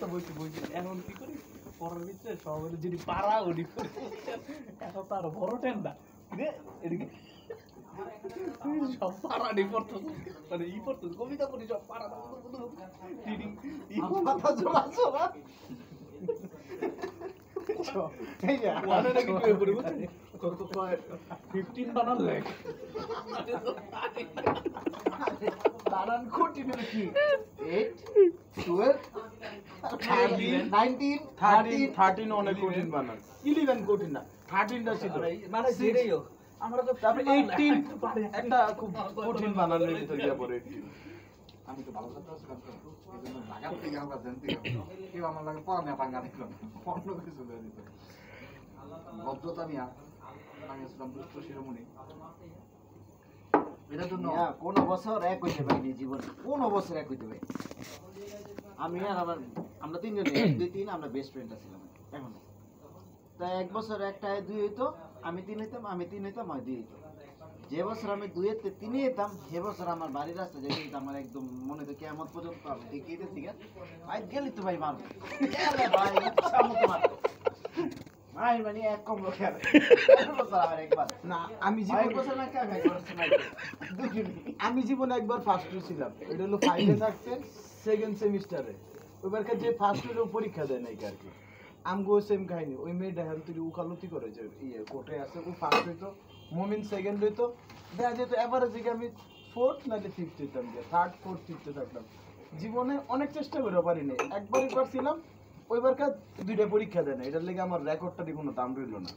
তো বইছি এখন কি করি পড়ার ভিতরে সবাই যদি পারা ওডি করে এখন তো আরো বড় টেন্ডা এদিকে সব পারা নি পড়তো মানে ই পড়তো কবিতা পড়ি সব পারা টিডিং মাথা জমা জমা ওয়ানে নাকি কই পড়ি বুঝছেন কত 15 বানান লেখ বানান কঠিন কি 8 12 13 13 অনেক কঠিন বানান 11 কঠিন না 13 টা ছিল মানে যেটাই হোক আমরা তো তারপরে 18 একটা খুব কঠিন বানানের ভিতর গিয়ে পড়ে 18 আমি তো ভালো কথা আসলাম তো এই জন্য লাগার থেকে আমরা জানতে কেউ আমার লাগে পড়ানো পাঙ্গা দিল অন্য কিছু করে দিত ভদ্রতা নিয়ে আমি আসলাম দুষ্ট শিরোমণি এটার জন্য কোন বছর এক হইতে পারিনি জীবনে কোন বছর এক হইতে পারি আমি আর আমার আমরা তিনজন দুই তিন আমরা বেস্ট ফ্রেন্ড ছিলাম এখনো তাই এক বছর একটায় দুই হইতো আমি তিন হইতাম হয় দুই হইতো যে বছর আমি দুইতে তিনে যেতাম সে বছর আমার বাড়ির রাস্তা যেতে আমার একদম মনে তো কেমন পর্যন্ত দেখিয়ে দিচ্ছি ভাই গেলি তো ভাই মারবো ভাই ইচ্ছা মতো মারতো ভাই মানে এক কম লোক একবার না আমি আমি জীবনে একবার ফার্স্ট ছিলাম এটা হলো ফাইভে থাকতে সেকেন্ড সেমিস্টারে ওইবারকার যে ফার্স্ট হলো পরীক্ষা দেয় নাই আর কি আমগো সেম কাহিনী ওই মেয়েটা হেন তুই উকালতি করে যে ইয়ে কোর্টে আছে ও ফার্স্ট হইতো মমিন সেকেন্ড হইতো দেখা যেত এভারেজ আমি ফোর্থ নাকি ফিফথ হইতাম যে থার্ড ফোর্থ ফিফথে থাকতাম জীবনে অনেক চেষ্টা করে পারিনি একবারই পারছিলাম ওইবারকার দুইটা পরীক্ষা দেয় না এটার লেগে আমার রেকর্ডটারই কোনো দাম রইল না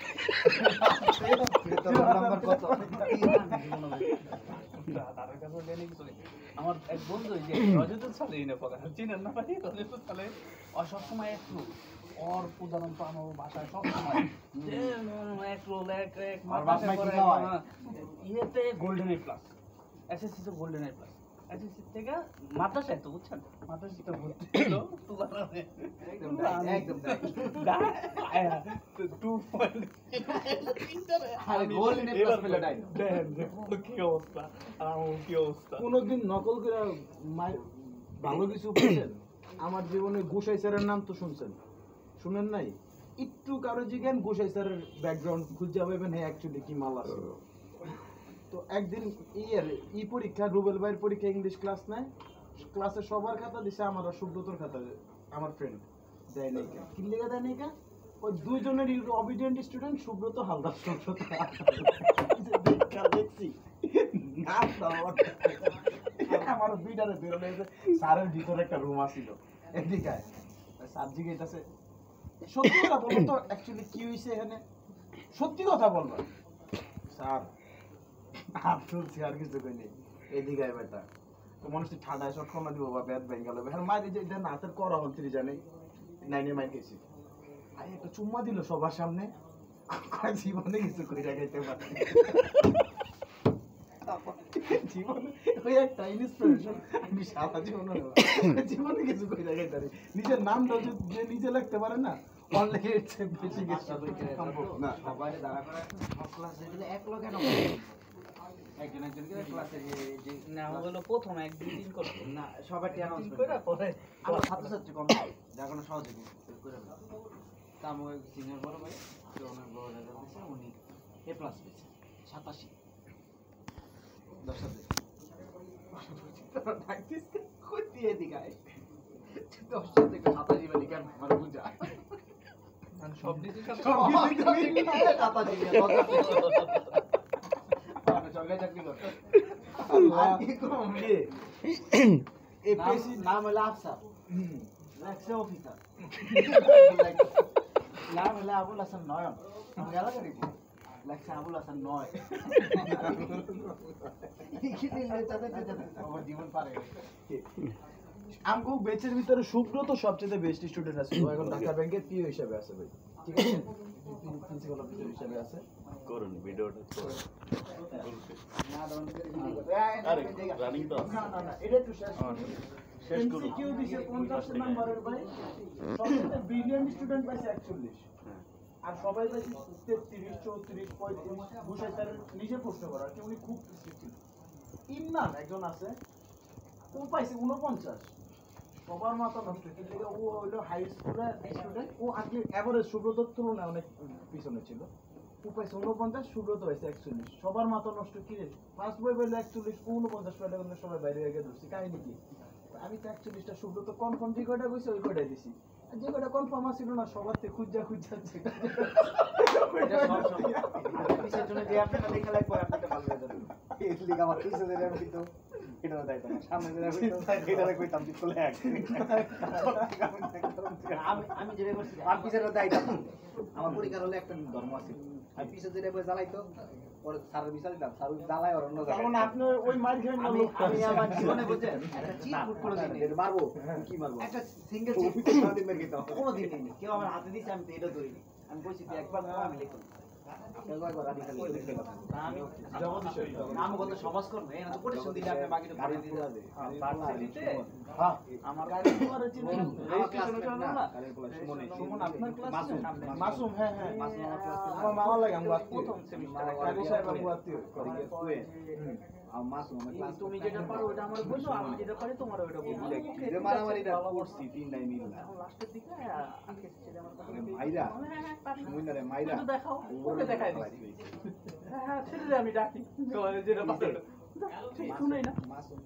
আমার এক বন্ধু যে রজত সালে এনে পড়া চিনেন না ভাই রজত সালে সবসময় একটু ওর প্রধান পানো ভাষায় সবসময় যে এক রোল এক মাথা করে ইয়েতে গোল্ডেন এ প্লাস এসএসসি তো গোল্ডেন এ প্লাস এসএসসি থেকে মাদ্রাসায় তো বুঝছেন মাদ্রাসাতে ভর্তি ছিল একদম কোনদিন নকল করে ভালো কিছু পেয়েছেন? আমার জীবনে গোসাই স্যারের নাম তো শুনেন নাই? একটু কারো জিজ্ঞেন গোসাই স্যারের ব্যাকগ্রাউন্ড খুঁজে পাবেন হ্যাঁ অ্যাকচুয়ালি কি মাল আছে। তো একদিন পরীক্ষা রুবেল ভাইয়ের পরীক্ষা ইংলিশ ক্লাস নেয়, ক্লাসে সবার খাতা দিছে, আমার আর সুব্রতর খাতা আমার ফ্রেন্ড দেয় নাই কা কি লেগে দেয় নাই কা ওই দুইজনের অবিডিয়েন্ট স্টুডেন্ট সুব্রত হালদার সুব্রত দেখছি আমার দুইটারে বেরোলে স্যারের ভিতরে একটা রুম আছিল এদিকে স্যার জিজ্ঞেস সত্যি কথা বলবো তো অ্যাকচুয়ালি কি হয়েছে এখানে সত্যি কথা বলবো স্যার আব্দুল আর কিছু কইনি এদিকে বেটা তো মানুষটি ঠান্ডায় শট কমা দিব বা ব্যাট ব্যাঙ্গ গেল হ্যাঁ মায়ের যে এটা নাচের করা হল তুই জানি নাইনে মাইর গেছি আরে একটা চুম্মা দিল সবার সামনে জীবনে কিছু করে রাখাইতে পারে জীবনে ওই একটা ইন্সপিরেশন আমি সারা জীবনে কিছু করে রাখাইতে পারি নিজের নামটা যে নিজে লিখতে পারে না অনলাইনে বেশি কিছু সম্ভব না সবাই দাঁড়া করে ক্লাসে গেলে এক লোক কেন একজন করে ক্লাসে যে না হলো প্রথম এক দুই দিন করব না সবাই অ্যানাউন্স করে পরে আমরা ছাত্রছাত্রী কম যার কোনো সহযোগী করে না তা আমার সিনিয়র বড় ভাই তো অনেক বড় রেজাল্ট দিয়েছে উনি এ প্লাস পেয়েছে 87 10 ডাকতিস কই দিয়ে দিগায় 10 থেকে 87 বলি কেন মানে বুঝা মানে সব দিতে খাতা দিয়ে সরকারি চাকরি করতে নাম হলো আফসার লেখছে অফিসার নাম হলো আবুল হাসান নয়ন আমি এলাকার লেখছে আবুল হাসান নয় আমার জীবন পারে আমগো বেচের ভিতরে সুব্রত সবচেয়ে বেস্ট স্টুডেন্ট আছে এখন ঢাকা ব্যাংকের পিও হিসেবে আছে ভাই ঠিক আছে প্রিন্সিপাল অফিসার হিসেবে আছে করুন ভিডিওটা করুন আরে রানিং তো না এটা একটু শেষ করুন এমসিকিউ দিছে 50 নাম্বারের ভাই সবচেয়ে ব্রিলিয়ান্ট স্টুডেন্ট পাইছে 41 আর সবাই পাইছে 33 34 35 বুঝাই তার নিজে প্রশ্ন করা কি উনি খুব স্ট্রিক্ট ছিল ইমরান একজন আছে ও পাইছে 49 সবার মাথা নষ্ট কিন্তু ও হলো হাই স্কুলের স্টুডেন্ট, ও আগে এভারেজ সুব্রতর তুলনায় অনেক পিছনে ছিল। ও পাইছে 49, সুব্রত পাইছে 41। সবার মাথা নষ্ট কি রে, ফার্স্ট বই পাইলে 41, 49 পাইলে কিন্তু সবাই বাইরে হয়ে ধরছি। কাহিনী কি, আমি তো 41টা, সুব্রত কনফার্ম যে কয়টা কইছে ওই কয়টাই দিছি। আর যে কয়টা কনফার্ম ছিল না সবার থেকে খুঁজা পিছের জন্য যে আপনারা দেখা লাগবে আপনাকে ভালো হয়ে যাবে। এই লিগ আমার পিছে ধরে আমি তো এটা দাই তো সামনে ধরে আমি তো এটা কইতাম তুই চলে আয় আমি যেটা করছি আমি পিছে দাই না আমার পরীক্ষার হলে একটা ধর্ম আছে আমি পিছে ধরে বই জ্বালাইতো পরে স্যারের বিচার দিতাম স্যার জ্বালায় আর অন্য কারণ আপনি ওই মার খেয়ে না আমি লোক আমি আমার জীবনে বুঝেন একটা চিট ফুট করে দিই এটা মারবো কি মারবো একটা সিঙ্গেল চিট সারাদিন মেরে দিতাম কোনোদিন নেই কেউ আমার হাতে দিছে আমি তো এটা ধরিনি আমি বলছি তুই একবার আমি লিখো আপনাকে একবার রাডি খালি লিখে দাও আমি জগদীশ্বর আমি কত সমাজ করব এই না তো পরিশ্রম দিলে আপনি বাকিটা গাড়ি করে পুরা দিতে দে ভার্সিটিতে হ্যাঁ আমার গাড়ি তোমার চিনি আমার ক্লাসমেট না গাড়ি পুরা সুমনে সুমন আপনার ক্লাস মাসুম মাসুম, হ্যাঁ হ্যাঁ মাসুম আমার ক্লাস আমার মামা লাগে আমি আত্মীয়, প্রথম সেমিস্টার কাজী সাহেব আমি আত্মীয়। আর মাসুম আমার ক্লাস তুমি যেটা পারো ওটা আমার বলছো, আমি যেটা পারি তোমার ওটা বলবো। যে মারামারিটা করছি তিন নাই মিল না এখন লাস্টের দিকে আগে ছেড়ে আমার কথা বলতে- মাইরা হ্যাঁ, হ্যাঁ, পারি। মুইনারে মাইরা একটু দেখাও, ওকে দেখাই দিচ্ছি। হ্যাঁ, হ্যাঁ, ছেড়ে দে, আমি ডাকি। তোমার যেটা পারো। ঠিক শুনেই না। মাসুম